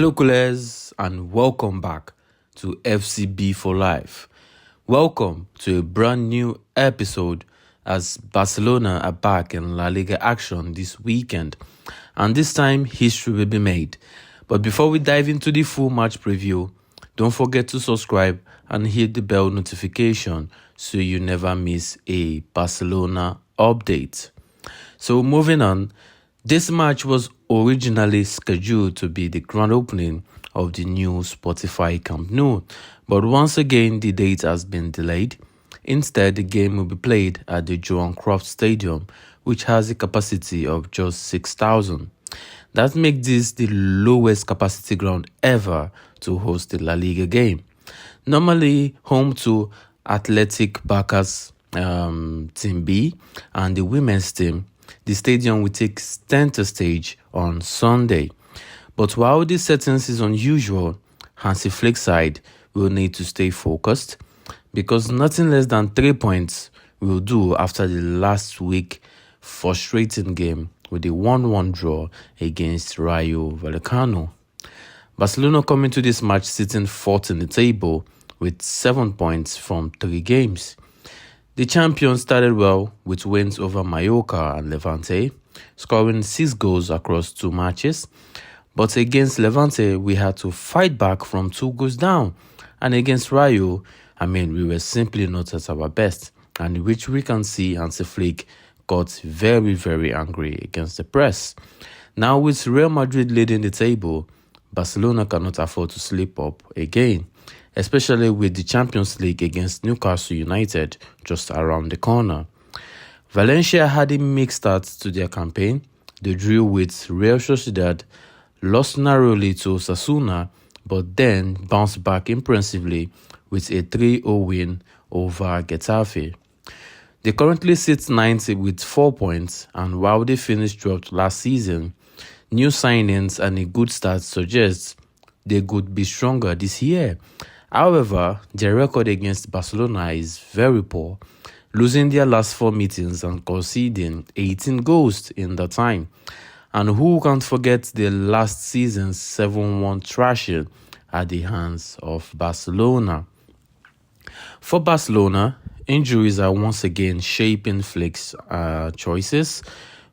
Hello, coolers, and welcome back to FCB for Life. Welcome to a brand new episode as Barcelona are back in La Liga action this weekend, and this time history will be made. But before we dive into the full match preview, don't forget to subscribe and hit the bell notification so you never miss a Barcelona update. So moving on, this match was originally scheduled to be the grand opening of the new Spotify Camp Nou, but once again the date has been delayed. Instead, the game will be played at the Johan Cruyff Stadium, which has a capacity of just 6,000. That makes this the lowest capacity ground ever to host a La Liga game. Normally home to Athletic Barca's Team B and the women's team, the stadium will take center stage on Sunday. But while this settings is unusual, Hansi Flick's side will need to stay focused because nothing less than 3 points will do after the last week frustrating game with a 1-1 draw against Rayo Vallecano. Barcelona coming to this match sitting fourth in the table with 7 points from 3 games. The champions started well with wins over Mallorca and Levante, scoring 6 goals across 2 matches. But against Levante, we had to fight back from 2 goals down. And against Rayo, we were simply not at our best. And which we can see Hansi Flick got very, very angry against the press. Now with Real Madrid leading the table, Barcelona cannot afford to slip up again, especially with the Champions League against Newcastle United just around the corner. Valencia had a mixed start to their campaign. They drew with Real Sociedad, lost narrowly to Osasuna, but then bounced back impressively with a 3-0 win over Getafe. They currently sit ninth with 4 points, and while they finished 12th last season, new signings and a good start suggests they could be stronger this year. However, their record against Barcelona is very poor, losing their last 4 meetings and conceding 18 goals in that time. And who can't forget the last season's 7-1 thrashing at the hands of Barcelona? For Barcelona, injuries are once again shaping Flick's choices,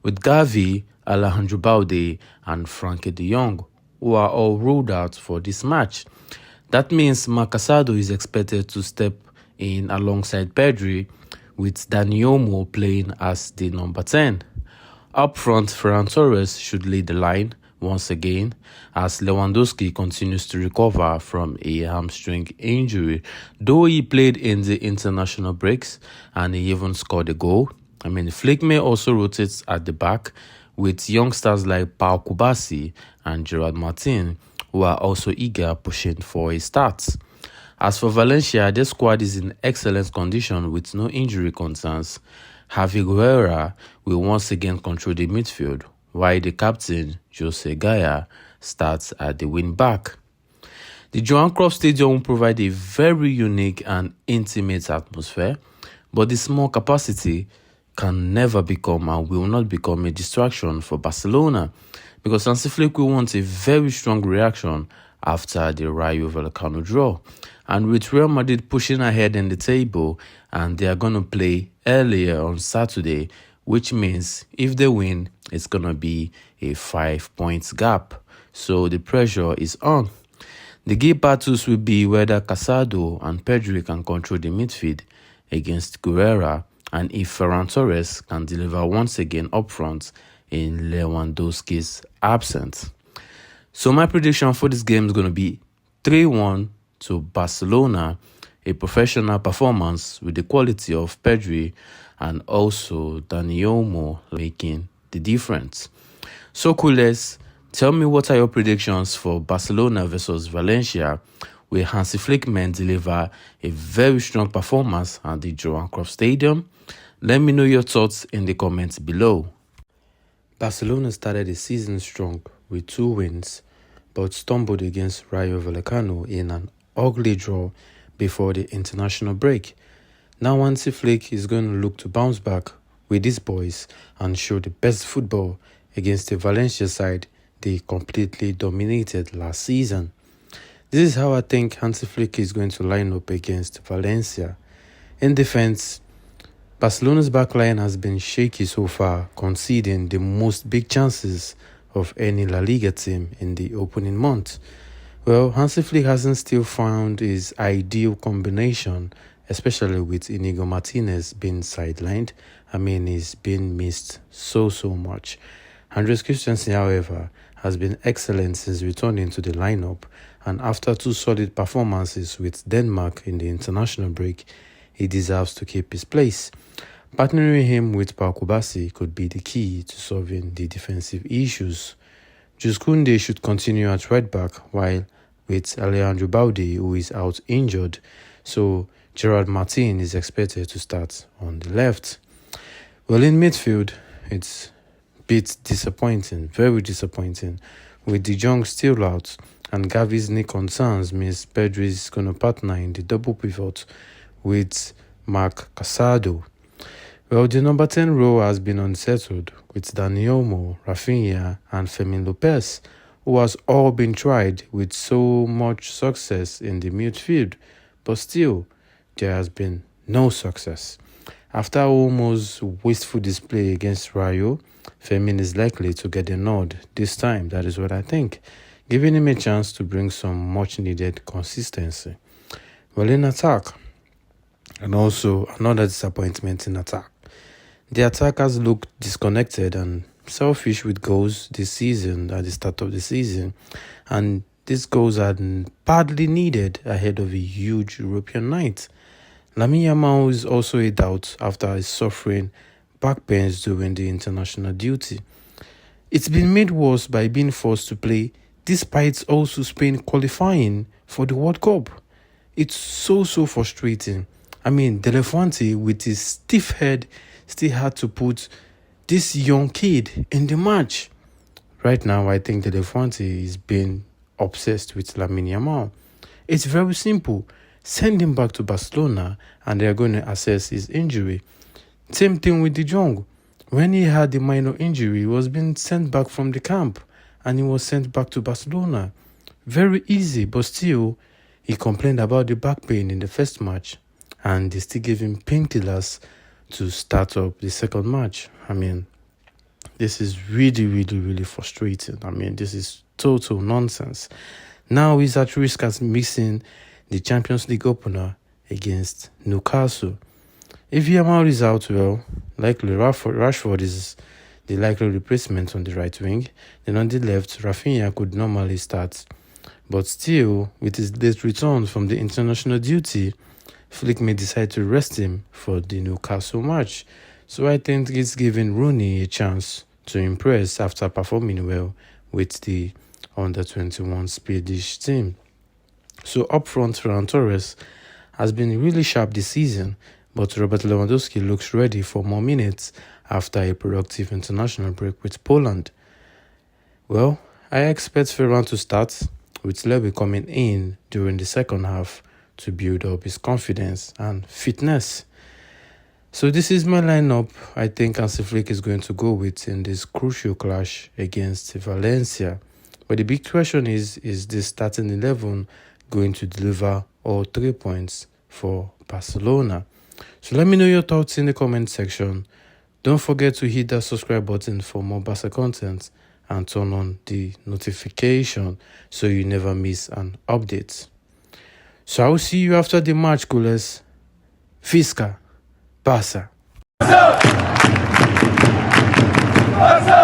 with Gavi, Alejandro Balde, and Frankie de Jong, who are all ruled out for this match. That means Marc Casado is expected to step in alongside Pedri, with Dani Olmo playing as the number 10. Up front, Ferran Torres should lead the line once again as Lewandowski continues to recover from a hamstring injury, though he played in the international breaks and he even scored a goal. Flick may also rotate at the back with youngsters like Pau Kubasi and Gerard Martin, who are also eager pushing for a start. As for Valencia, their squad is in excellent condition with no injury concerns. Javi Guerra will once again control the midfield, while the captain, Jose Gaya, starts at the wing back. The Johan Cruyff Stadium will provide a very unique and intimate atmosphere, but the small capacity can never become and will not become a distraction for Barcelona, because Hansi Flick will want a very strong reaction after the Rayo Vallecano draw. And with Real Madrid pushing ahead in the table, and they are going to play earlier on Saturday, which means if they win, it's going to be a 5 points gap. So the pressure is on. The key battles will be whether Casado and Pedri can control the midfield against Guerra, and if Ferran Torres can deliver once again up front in Lewandowski's absence. So my prediction for this game is going to be 3-1 to Barcelona, a professional performance with the quality of Pedri and also Dani Olmo making the difference. So coolers, tell me what are your predictions for Barcelona versus Valencia, where Hansi Flick men deliver a very strong performance at the Johan Cruyff Stadium? Let me know your thoughts in the comments below. Barcelona started the season strong with 2 wins, but stumbled against Rayo Vallecano in an ugly draw before the international break. Now Hansi Flick is going to look to bounce back with his boys and show the best football against the Valencia side they completely dominated last season. This is how I think Hansi Flick is going to line up against Valencia. In defense, Barcelona's backline has been shaky so far, conceding the most big chances of any La Liga team in the opening month. Well, Hansi Flick hasn't still found his ideal combination, especially with Inigo Martinez being sidelined. I mean, he's been missed so much. Andres Christensen, however, has been excellent since returning to the lineup, and after 2 solid performances with Denmark in the international break, he deserves to keep his place. Partnering him with Pau Kubasi could be the key to solving the defensive issues. Jules Koundé should continue at right back, while with Alejandro Balde, who is out injured, so Gerard Martin is expected to start on the left. Well, in midfield, it's a bit disappointing, very disappointing, with De Jong still out, and Gavi's knee concerns means Pedri is going to partner in the double pivot with Marc Casado. Well, the number 10 role has been unsettled with Dani Olmo, Rafinha and Fermin Lopez, who has all been tried with so much success in the midfield, but still, there has been no success. After Olmo's wasteful display against Rayo, Fermin is likely to get a nod this time, that is what I think, giving him a chance to bring some much-needed consistency. Well, in attack, and also another disappointment in attack. The attackers looked disconnected and selfish with goals this season, at the start of the season, and these goals are badly needed ahead of a huge European night. Lamine Yamal is also a doubt after suffering back pains during the international duty. It's been made worse by being forced to play despite also Spain qualifying for the World Cup. It's so frustrating. I mean, De La Fuente, with his stiff head, still had to put this young kid in the match. Right now, I think De La Fuente is being obsessed with Lamine Yamal. It's very simple. Send him back to Barcelona and they are going to assess his injury. Same thing with De Jong. When he had the minor injury, he was being sent back from the camp and he was sent back to Barcelona. Very easy, but still, he complained about the back pain in the first match and they still gave him painkillers to start up the second match. I mean, this is really frustrating. I mean, this is total nonsense. Now he's at risk of missing the Champions League opener against Newcastle. If Yamal is out, well, likely Rashford is the likely replacement on the right wing. Then on the left, Rafinha could normally start. But still, with his late return from the international duty, Flick may decide to rest him for the Newcastle match. So I think it's giving Rooney a chance to impress after performing well with the under-21 Swedish team. So up front, Ferran Torres has been really sharp this season, but Robert Lewandowski looks ready for more minutes after a productive international break with Poland. Well, I expect Ferran to start, with Lewy coming in during the second half to build up his confidence and fitness. So this is my lineup I think Hansi Flick is going to go with in this crucial clash against Valencia. But the big question is this starting 11 going to deliver all 3 points for Barcelona? So let me know your thoughts in the comment section. Don't forget to hit that subscribe button for more Barca content and turn on the notification so you never miss an update. So I will see you after the match, coolers. Fisca, Barca. Barca!